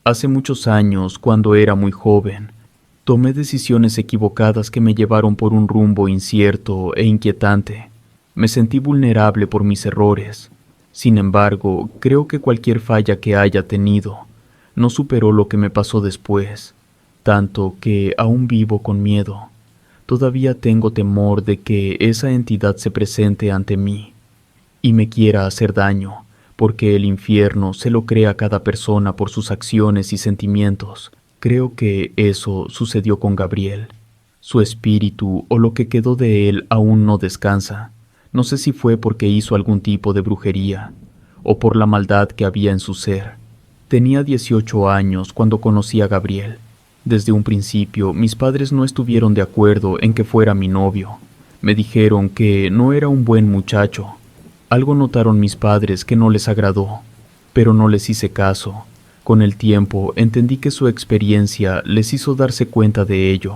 Hace muchos años, cuando era muy joven, tomé decisiones equivocadas que me llevaron por un rumbo incierto e inquietante. Me sentí vulnerable por mis errores. Sin embargo, creo que cualquier falla que haya tenido no superó lo que me pasó después, tanto que aún vivo con miedo. Todavía tengo temor de que esa entidad se presente ante mí y me quiera hacer daño, porque el infierno se lo crea a cada persona por sus acciones y sentimientos. Creo que eso sucedió con Gabriel. Su espíritu o lo que quedó de él aún no descansa. No sé si fue porque hizo algún tipo de brujería o por la maldad que había en su ser. Tenía 18 años cuando conocí a Gabriel. Desde un principio, mis padres no estuvieron de acuerdo en que fuera mi novio. Me dijeron que no era un buen muchacho. Algo notaron mis padres que no les agradó, pero no les hice caso. Con el tiempo entendí que su experiencia les hizo darse cuenta de ello.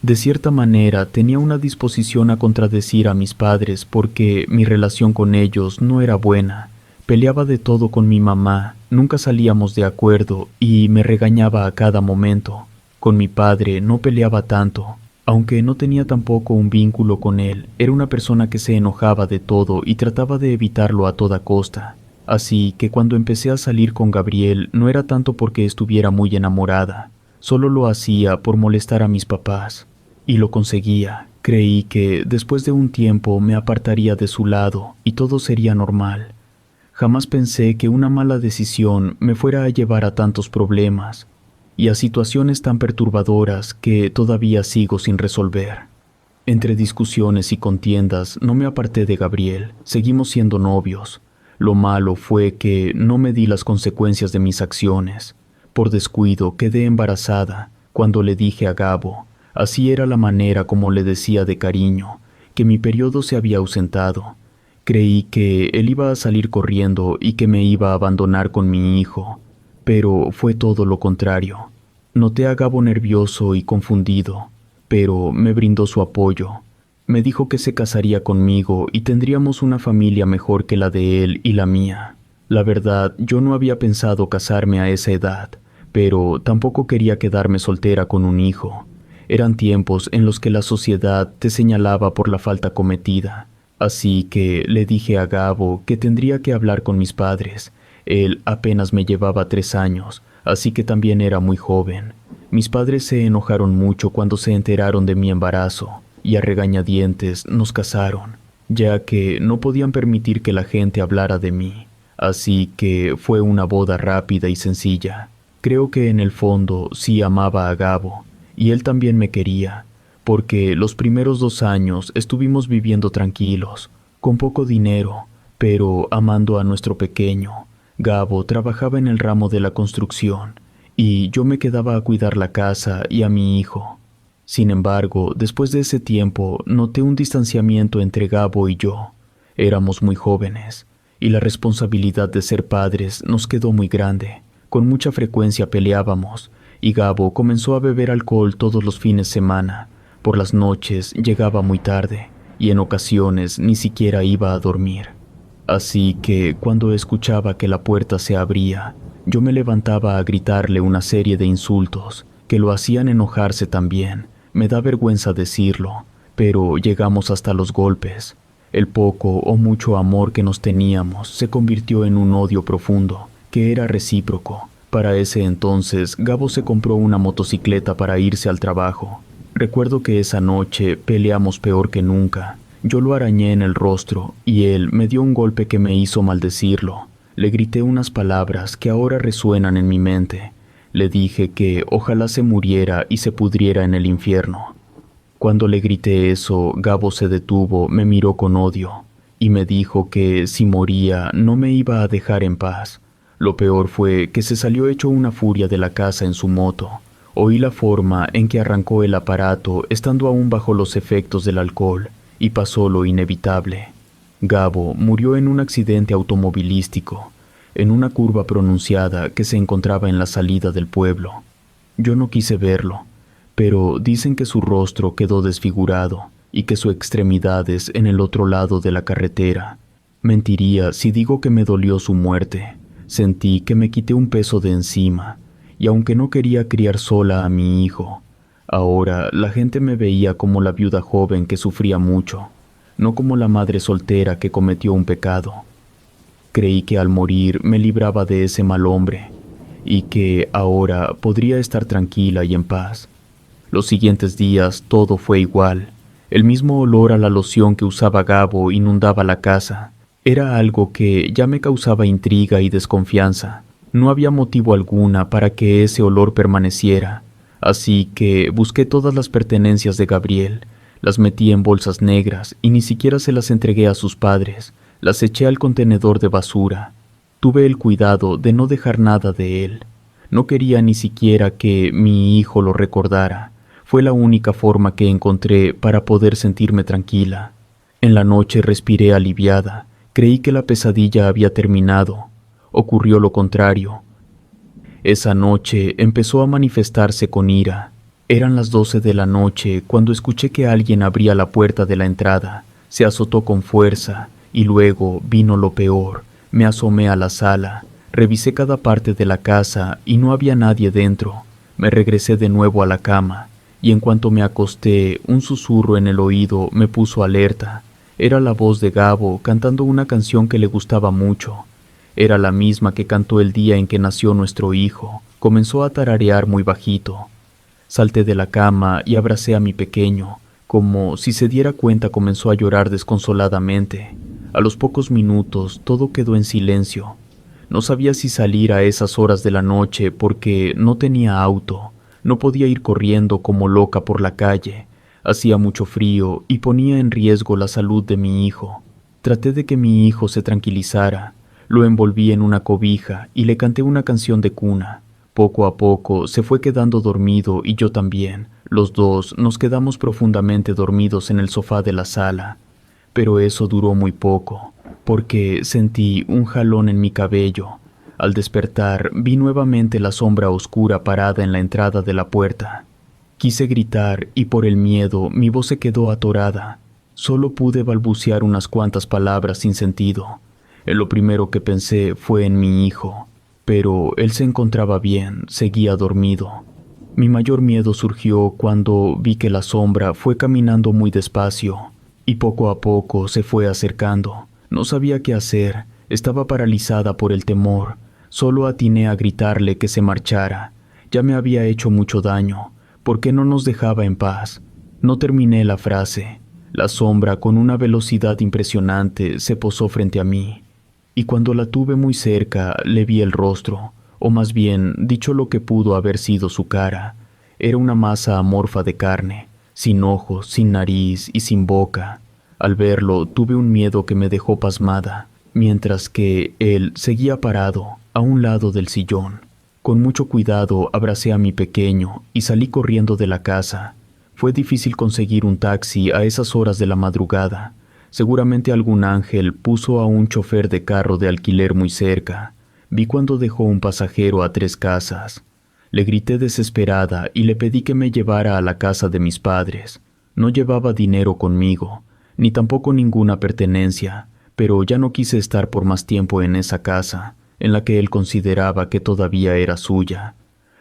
De cierta manera tenía una disposición a contradecir a mis padres porque mi relación con ellos no era buena. Peleaba de todo con mi mamá, nunca salíamos de acuerdo y me regañaba a cada momento. Con mi padre no peleaba tanto, aunque no tenía tampoco un vínculo con él. Era una persona que se enojaba de todo y trataba de evitarlo a toda costa. Así que cuando empecé a salir con Gabriel no era tanto porque estuviera muy enamorada, solo lo hacía por molestar a mis papás. Y lo conseguía. Creí que después de un tiempo me apartaría de su lado y todo sería normal. Jamás pensé que una mala decisión me fuera a llevar a tantos problemas y a situaciones tan perturbadoras que todavía sigo sin resolver. Entre discusiones y contiendas no me aparté de Gabriel, seguimos siendo novios. Lo malo fue que no medí las consecuencias de mis acciones. Por descuido quedé embarazada cuando le dije a Gabo, así era la manera como le decía de cariño, que mi periodo se había ausentado. Creí que él iba a salir corriendo y que me iba a abandonar con mi hijo, pero fue todo lo contrario. Noté a Gabo nervioso y confundido, pero me brindó su apoyo. Me dijo que se casaría conmigo y tendríamos una familia mejor que la de él y la mía. La verdad, yo no había pensado casarme a esa edad, pero tampoco quería quedarme soltera con un hijo. Eran tiempos en los que la sociedad te señalaba por la falta cometida. Así que le dije a Gabo que tendría que hablar con mis padres. Él apenas me llevaba 3 años, así que también era muy joven. Mis padres se enojaron mucho cuando se enteraron de mi embarazo, y a regañadientes nos casaron, ya que no podían permitir que la gente hablara de mí. Así que fue una boda rápida y sencilla. Creo que en el fondo sí amaba a Gabo, y él también me quería, porque los primeros 2 años estuvimos viviendo tranquilos, con poco dinero, pero amando a nuestro pequeño. Gabo trabajaba en el ramo de la construcción, y yo me quedaba a cuidar la casa y a mi hijo. Sin embargo, después de ese tiempo, noté un distanciamiento entre Gabo y yo. Éramos muy jóvenes, y la responsabilidad de ser padres nos quedó muy grande. Con mucha frecuencia peleábamos, y Gabo comenzó a beber alcohol todos los fines de semana. Por las noches llegaba muy tarde, y en ocasiones ni siquiera iba a dormir. Así que cuando escuchaba que la puerta se abría, yo me levantaba a gritarle una serie de insultos que lo hacían enojarse también. Me da vergüenza decirlo, pero llegamos hasta los golpes. El poco o mucho amor que nos teníamos se convirtió en un odio profundo, que era recíproco. Para ese entonces, Gabo se compró una motocicleta para irse al trabajo. Recuerdo que esa noche peleamos peor que nunca. Yo lo arañé en el rostro y él me dio un golpe que me hizo maldecirlo. Le grité unas palabras que ahora resuenan en mi mente. Le dije que ojalá se muriera y se pudriera en el infierno. Cuando le grité eso, Gabo se detuvo, me miró con odio y me dijo que si moría no me iba a dejar en paz. Lo peor fue que se salió hecho una furia de la casa en su moto. Oí la forma en que arrancó el aparato estando aún bajo los efectos del alcohol y pasó lo inevitable. Gabo murió en un accidente automovilístico, en una curva pronunciada que se encontraba en la salida del pueblo. Yo no quise verlo, pero dicen que su rostro quedó desfigurado y que sus extremidades en el otro lado de la carretera. Mentiría si digo que me dolió su muerte. Sentí que me quité un peso de encima, y aunque no quería criar sola a mi hijo, ahora la gente me veía como la viuda joven que sufría mucho, no como la madre soltera que cometió un pecado. Creí que al morir me libraba de ese mal hombre, y que ahora podría estar tranquila y en paz. Los siguientes días todo fue igual. El mismo olor a la loción que usaba Gabo inundaba la casa. Era algo que ya me causaba intriga y desconfianza. No había motivo alguna para que ese olor permaneciera, así que busqué todas las pertenencias de Gabriel, las metí en bolsas negras y ni siquiera se las entregué a sus padres, las eché al contenedor de basura. Tuve el cuidado de no dejar nada de él. No quería ni siquiera que mi hijo lo recordara. Fue la única forma que encontré para poder sentirme tranquila. En la noche respiré aliviada. Creí que la pesadilla había terminado. Ocurrió lo contrario. Esa noche empezó a manifestarse con ira. Eran las 12 de la noche cuando escuché que alguien abría la puerta de la entrada. Se azotó con fuerza y luego vino lo peor. Me asomé a la sala. Revisé cada parte de la casa y no había nadie dentro. Me regresé de nuevo a la cama y en cuanto me acosté, un susurro en el oído me puso alerta. Era la voz de Gabo cantando una canción que le gustaba mucho. Era la misma que cantó el día en que nació nuestro hijo. Comenzó a tararear muy bajito. Salté de la cama y abracé a mi pequeño. Como si se diera cuenta, comenzó a llorar desconsoladamente. A los pocos minutos todo quedó en silencio. No sabía si salir a esas horas de la noche porque no tenía auto. No podía ir corriendo como loca por la calle. Hacía mucho frío y ponía en riesgo la salud de mi hijo. Traté de que mi hijo se tranquilizara. Lo envolví en una cobija y le canté una canción de cuna. Poco a poco se fue quedando dormido y yo también. Los dos nos quedamos profundamente dormidos en el sofá de la sala. Pero eso duró muy poco, porque sentí un jalón en mi cabello. Al despertar, vi nuevamente la sombra oscura parada en la entrada de la puerta. Quise gritar y por el miedo mi voz se quedó atorada. Solo pude balbucear unas cuantas palabras sin sentido. Lo primero que pensé fue en mi hijo, pero él se encontraba bien, seguía dormido. Mi mayor miedo surgió cuando vi que la sombra fue caminando muy despacio y poco a poco se fue acercando. No sabía qué hacer, estaba paralizada por el temor. Solo atiné a gritarle que se marchara. Ya me había hecho mucho daño. ¿Por qué no nos dejaba en paz? No terminé la frase. La sombra, con una velocidad impresionante, se posó frente a mí. Y cuando la tuve muy cerca, le vi el rostro, o más bien, dicho lo que pudo haber sido su cara. Era una masa amorfa de carne, sin ojos, sin nariz y sin boca. Al verlo, tuve un miedo que me dejó pasmada, mientras que él seguía parado, a un lado del sillón. Con mucho cuidado abracé a mi pequeño y salí corriendo de la casa. Fue difícil conseguir un taxi a esas horas de la madrugada. Seguramente algún ángel puso a un chofer de carro de alquiler muy cerca. Vi cuando dejó un pasajero a 3 casas. Le grité desesperada y le pedí que me llevara a la casa de mis padres. No llevaba dinero conmigo, ni tampoco ninguna pertenencia, pero ya no quise estar por más tiempo en esa casa, en la que él consideraba que todavía era suya.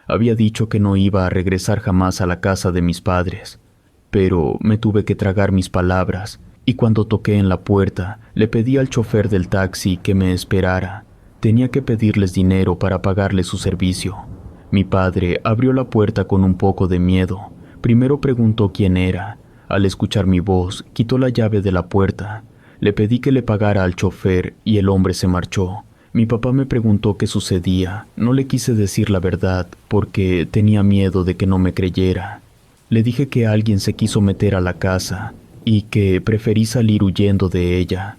Había dicho que no iba a regresar jamás a la casa de mis padres, pero me tuve que tragar mis palabras, y cuando toqué en la puerta, le pedí al chofer del taxi que me esperara. Tenía que pedirles dinero para pagarle su servicio. Mi padre abrió la puerta con un poco de miedo. Primero preguntó quién era. Al escuchar mi voz, quitó la llave de la puerta. Le pedí que le pagara al chofer y el hombre se marchó. Mi papá me preguntó qué sucedía. No le quise decir la verdad porque tenía miedo de que no me creyera. Le dije que alguien se quiso meter a la casa y que preferí salir huyendo de ella.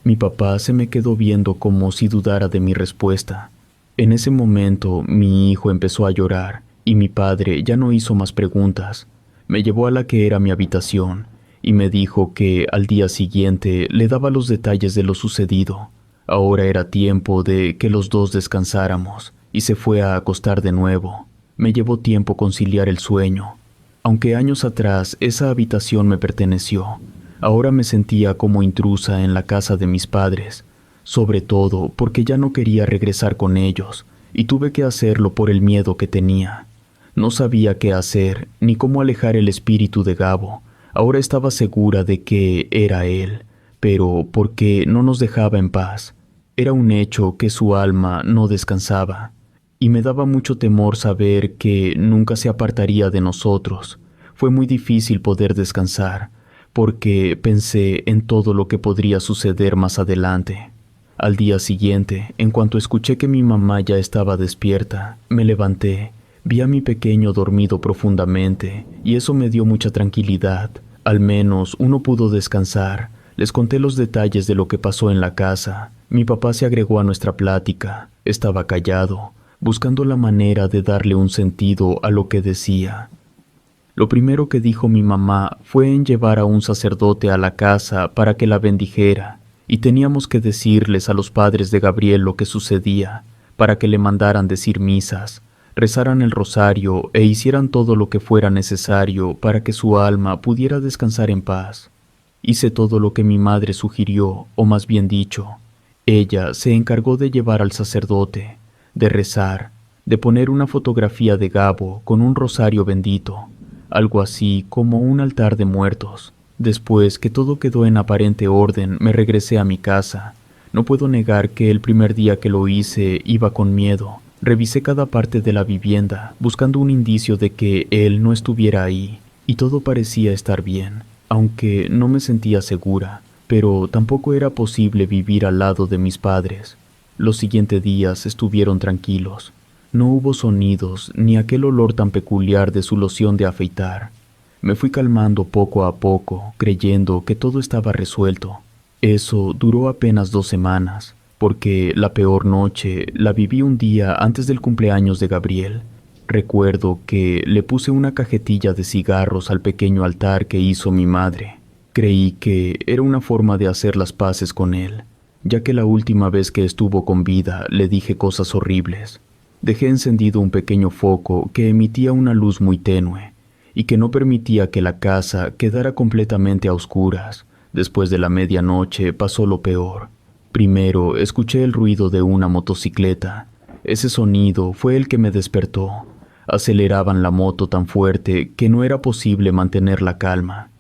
Mi papá se me quedó viendo como si dudara de mi respuesta. En ese momento mi hijo empezó a llorar y mi padre ya no hizo más preguntas. Me llevó a la que era mi habitación y me dijo que al día siguiente le daba los detalles de lo sucedido. Ahora era tiempo de que los dos descansáramos y se fue a acostar de nuevo. Me llevó tiempo conciliar el sueño. Aunque años atrás esa habitación me perteneció, ahora me sentía como intrusa en la casa de mis padres, sobre todo porque ya no quería regresar con ellos. y tuve que hacerlo por el miedo que tenía. No sabía qué hacer ni cómo alejar el espíritu de Gabo. Ahora estaba segura de que era él, pero ¿por qué no nos dejaba en paz? Era un hecho que su alma no descansaba, y me daba mucho temor saber que nunca se apartaría de nosotros. Fue muy difícil poder descansar, porque pensé en todo lo que podría suceder más adelante. Al día siguiente, en cuanto escuché que mi mamá ya estaba despierta, me levanté, vi a mi pequeño dormido profundamente, y eso me dio mucha tranquilidad. Al menos uno pudo descansar. Les conté los detalles de lo que pasó en la casa. Mi papá se agregó a nuestra plática. Estaba callado, buscando la manera de darle un sentido a lo que decía. Lo primero que dijo mi mamá fue en llevar a un sacerdote a la casa para que la bendijera, y teníamos que decirles a los padres de Gabriel lo que sucedía, para que le mandaran decir misas, rezaran el rosario e hicieran todo lo que fuera necesario para que su alma pudiera descansar en paz. Hice todo lo que mi madre sugirió, o más bien dicho, ella se encargó de llevar al sacerdote, de rezar, de poner una fotografía de Gabo con un rosario bendito, algo así como un altar de muertos. Después que todo quedó en aparente orden, me regresé a mi casa. No puedo negar que el primer día que lo hice iba con miedo. Revisé cada parte de la vivienda, buscando un indicio de que él no estuviera ahí, y todo parecía estar bien, aunque no me sentía segura, pero tampoco era posible vivir al lado de mis padres. Los siguientes días estuvieron tranquilos. No hubo sonidos ni aquel olor tan peculiar de su loción de afeitar. Me fui calmando poco a poco, creyendo que todo estaba resuelto. Eso duró apenas 2 semanas, porque la peor noche la viví un día antes del cumpleaños de Gabriel. Recuerdo que le puse una cajetilla de cigarros al pequeño altar que hizo mi madre. Creí que era una forma de hacer las paces con él, ya que la última vez que estuvo con vida le dije cosas horribles. Dejé encendido un pequeño foco que emitía una luz muy tenue y que no permitía que la casa quedara completamente a oscuras. Después de la medianoche pasó lo peor. Primero escuché el ruido de una motocicleta. Ese sonido fue el que me despertó. Aceleraban la moto tan fuerte que no era posible mantener la calma.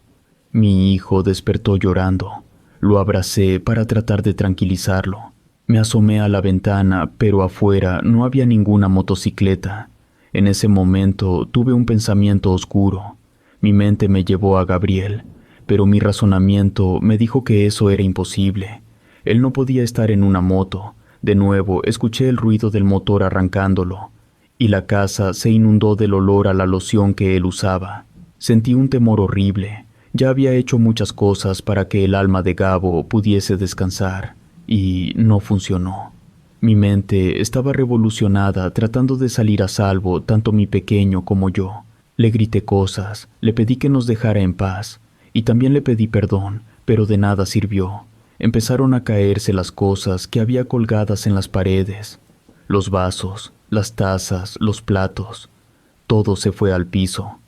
Mi hijo despertó llorando. Lo abracé para tratar de tranquilizarlo. Me asomé a la ventana, pero afuera no había ninguna motocicleta. En ese momento tuve un pensamiento oscuro. Mi mente me llevó a Gabriel, pero mi razonamiento me dijo que eso era imposible. Él no podía estar en una moto. De nuevo escuché el ruido del motor arrancándolo, y la casa se inundó del olor a la loción que él usaba. Sentí un temor horrible. Ya había hecho muchas cosas para que el alma de Gabo pudiese descansar, y no funcionó. Mi mente estaba revolucionada tratando de salir a salvo, tanto mi pequeño como yo. Le grité cosas, le pedí que nos dejara en paz, y también le pedí perdón, pero de nada sirvió. Empezaron a caerse las cosas que había colgadas en las paredes. Los vasos, las tazas, los platos. Todo se fue al piso.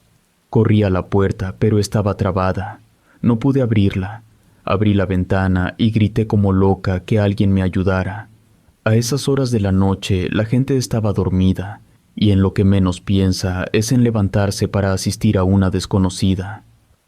Corrí a la puerta, pero estaba trabada. No pude abrirla. Abrí la ventana y grité como loca que alguien me ayudara. A esas horas de la noche la gente estaba dormida, y en lo que menos piensa es en levantarse para asistir a una desconocida.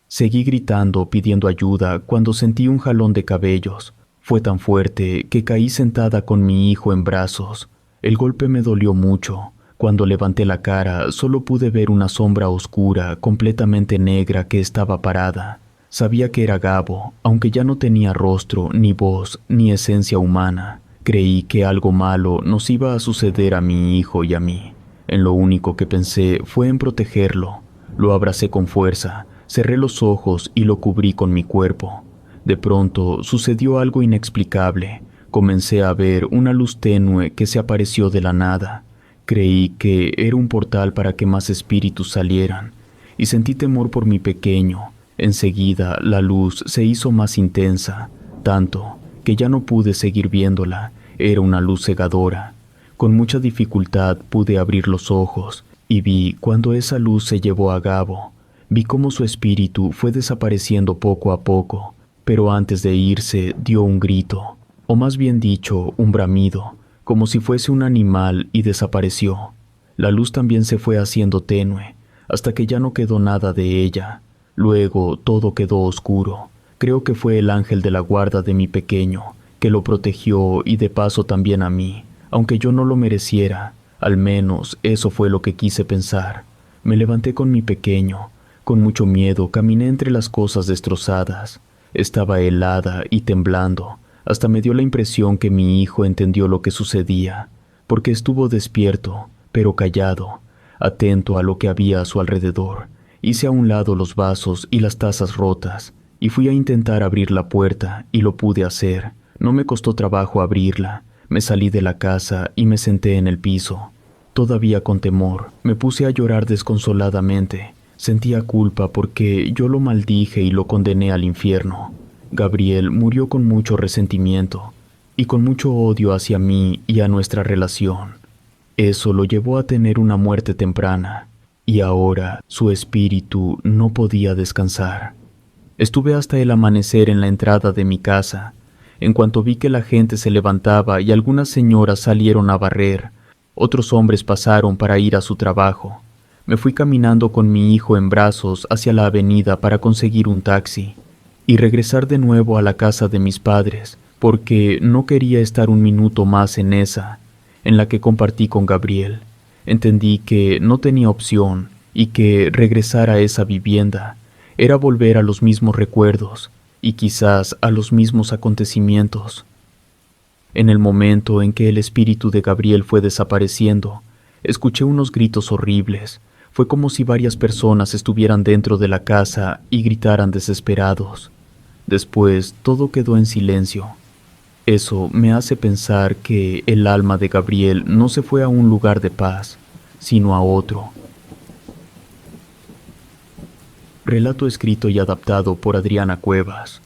Seguí gritando pidiendo ayuda cuando sentí un jalón de cabellos. Fue tan fuerte que caí sentada con mi hijo en brazos. El golpe me dolió mucho. Cuando levanté la cara solo pude ver una sombra oscura, completamente negra que estaba parada. Sabía que era Gabo, aunque ya no tenía rostro, ni voz, ni esencia humana. Creí que algo malo nos iba a suceder a mi hijo y a mí. En lo único que pensé fue en protegerlo. Lo abracé con fuerza, cerré los ojos y lo cubrí con mi cuerpo. De pronto sucedió algo inexplicable. Comencé a ver una luz tenue que se apareció de la nada. Creí que era un portal para que más espíritus salieran, y sentí temor por mi pequeño. Enseguida la luz se hizo más intensa, tanto que ya no pude seguir viéndola. Era una luz cegadora. Con mucha dificultad pude abrir los ojos y vi cuando esa luz se llevó a Gabo. Vi cómo su espíritu fue desapareciendo poco a poco, pero antes de irse dio un grito, o más bien dicho, un bramido, como si fuese un animal, y desapareció. La luz también se fue haciendo tenue, hasta que ya no quedó nada de ella. Luego todo quedó oscuro. Creo que fue el ángel de la guarda de mi pequeño, que lo protegió y de paso también a mí, aunque yo no lo mereciera. Al menos eso fue lo que quise pensar. Me levanté con mi pequeño. Con mucho miedo caminé entre las cosas destrozadas. Estaba helada y temblando. Hasta me dio la impresión que mi hijo entendió lo que sucedía, porque estuvo despierto, pero callado, atento a lo que había a su alrededor. Hice a un lado los vasos y las tazas rotas, y fui a intentar abrir la puerta, y lo pude hacer. No me costó trabajo abrirla. Me salí de la casa y me senté en el piso. Todavía con temor, me puse a llorar desconsoladamente. Sentía culpa porque yo lo maldije y lo condené al infierno. Gabriel murió con mucho resentimiento y con mucho odio hacia mí y a nuestra relación. Eso lo llevó a tener una muerte temprana, y ahora su espíritu no podía descansar. Estuve hasta el amanecer en la entrada de mi casa. En cuanto vi que la gente se levantaba y algunas señoras salieron a barrer, otros hombres pasaron para ir a su trabajo. Me fui caminando con mi hijo en brazos hacia la avenida para conseguir un taxi y regresar de nuevo a la casa de mis padres, porque no quería estar un minuto más en esa, en la que compartí con Gabriel. Entendí que no tenía opción y que regresar a esa vivienda era volver a los mismos recuerdos y quizás a los mismos acontecimientos. En el momento en que el espíritu de Gabriel fue desapareciendo, escuché unos gritos horribles. Fue como si varias personas estuvieran dentro de la casa y gritaran desesperados. Después todo quedó en silencio. Eso me hace pensar que el alma de Gabriel no se fue a un lugar de paz, sino a otro. Relato escrito y adaptado por Adriana Cuevas.